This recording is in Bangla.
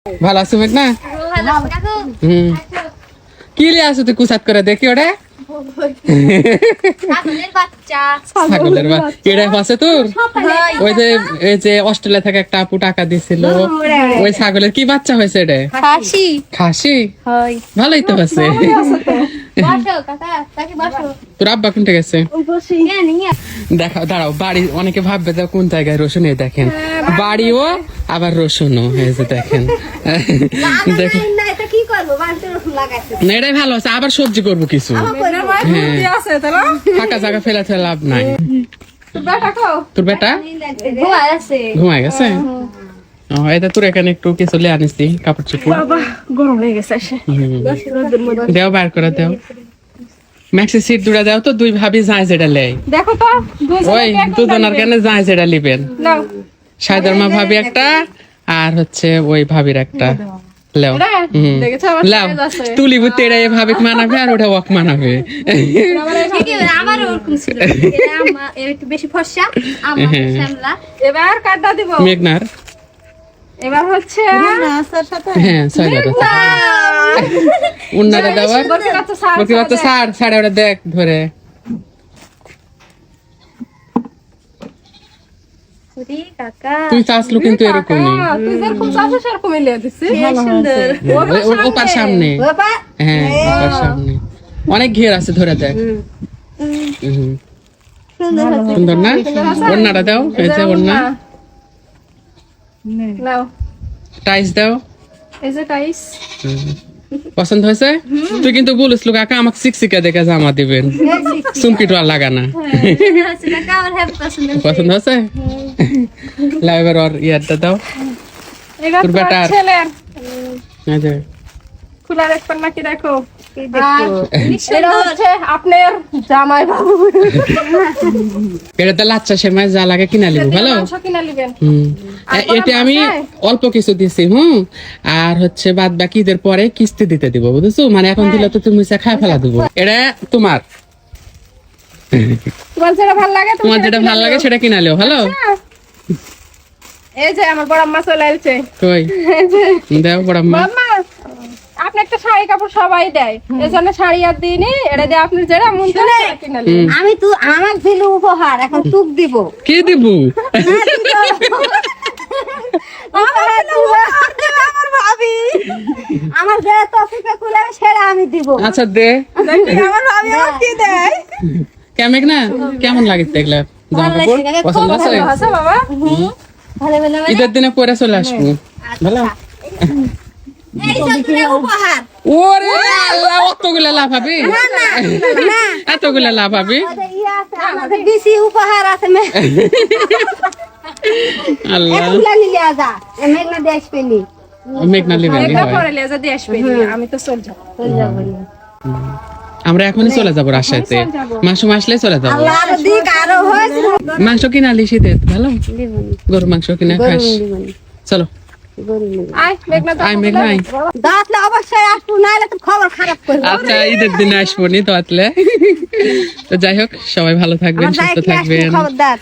ভালো আছো মেঘনা? কি লিয়ে আসো তুই কুসাত করে দেখি ওটা ছাগলের বাচ্চা এটাই পাশে তোর ওই যে এই যে অস্ট্রেলিয়া থেকে একটা আপু টাকা দিছিল ওই ছাগলের কি বাচ্চা হয়েছে এটা? খাসি খাসি ভালোই তো আছে। তোর আব্বা কোনটা গেছে দেখা দাঁড়াও বাড়ি অনেকে ভাববে যে কোন জায়গায় রসুন এই দেখেন বাড়িও আবার রসুনও হয়েছে দেখেন দেখেন না এটাই ভালো আছে আবার সবজি করবো কিছু ফাঁকা জায়গা ফেলাতে লাভ নাই। তোর বেটা ঘুমায় গেছে এটা তোর এখানে একটু কিছু লিয়ে আনিসি কাপড় চোপড় গরম লেগে গেছে দেও বার করে দেও ম্যাক্সি সিট দুটা দাও তো দুই ভাবি যায় যেটা লেয় দেখো তো ওই দুজনের কেন যায় যেটা লিবেন সাইদার মা ভাবি একটা আর হচ্ছে ওই ভাবির একটা লাও লাও তুলি বুতে এরা এভাবে মানাবে আর ওটা ওয়াক মানাবে আমার ওরকম ছিল একটু বেশি ফর্সা আমার শ্যামলা এবার কাটটা দিব মেঘনার এবার হচ্ছে হ্যাঁ সাইদার উন্নাটা দাও বকি বাচ্চা ছাড় ছাড় ওটা দেখ ধরে তুই চাসলু কিন্তু এরকমই তুই যেরকম চাসো সেরকমই লিয়ে দিছি সুন্দর ওপার সামনে হ্যাঁ ওপার সামনে অনেক ঘের আছে ধরে দেখ সুন্দর না ওন্নাটা দাও এই যে ওন্না নাও টাইস দাও এই যে টাইস পছন্দ হয়েছে তুই কিন্তু বলিস লোক কাকা আমাকে শিক্ষিকা দেখে জামা দিবেন চুমকি টো আর লাগানা পছন্দ হয়েছে লাইবার আর ইয়ারটা দাও তোর বেটার খোলা রাখবেন নাকি দেখো আপনার জামাই বাবু এটা তো লাচ্চা সেমাই যা লাগে কিনা লিব ভালো এটা আমি অল্প কিছু দিছি আর হচ্ছে বাদ বাকি ঈদের পরে কিস্তি দিতে দিব বুঝছো মানে এখন দিলে তো তুমি খাই ফেলা দিব এটা তোমার তোমার যেটা ভালো লাগে সেটা কিনা লিও ভালো এই যে আমার বড় আম্মা চলে আসছে কই দাও বড় আম্মা আপনি একটা শাড়ি কাপড় সবাই দেয় এজন্য শাড়ি আর দিইনি এটা দিয়ে আপনি যেটা মন চায় কিনে নেবেন আমি তো আমার দিল উপহার এখন তুক দিব কি দিব আমার ভাবি আমার যে টপিকে খুলে সেটা আমি দিব আচ্ছা দে আমার ভাবি আমার কি দেয় কেমন না কেমন লাগে দেখলা জামা কাপড় পছন্দ আছে আচ্ছা বাবা ভালো ভালো ঈদের দিনে পরে চলে আসবো ভালো এই যে উপহার ওরে আল্লাহ অতগুলা লাভ হবে এতগুলা লাভ হবে আমাদের বেশি উপহার আছে আল্লাহ এগুলা নিলে আজা মেঘনা দেশ পেলি মেঘনা লিবে এটা পরে লেজা দিয়ে আসবে আমি তো চল যাব আমরা এখনই চলে যাবো রাজশাহীতে মাংস আসলে চলে যাবো আল্লাহর দিক আরো হয়েছে মাংস কিনা লিসি দে ভালো গরু মাংস কিনা খাস চলো আয় মেঘনা আই মেঘনা আই দাঁতলে অবশ্যই আসবো নাহলে তো খবর খারাপ করবো আচ্ছা ঈদের দিনে আসবো নি তো আতলে তো যাই হোক সবাই ভালো থাকবেন সুস্থ থাকবেন খবরদার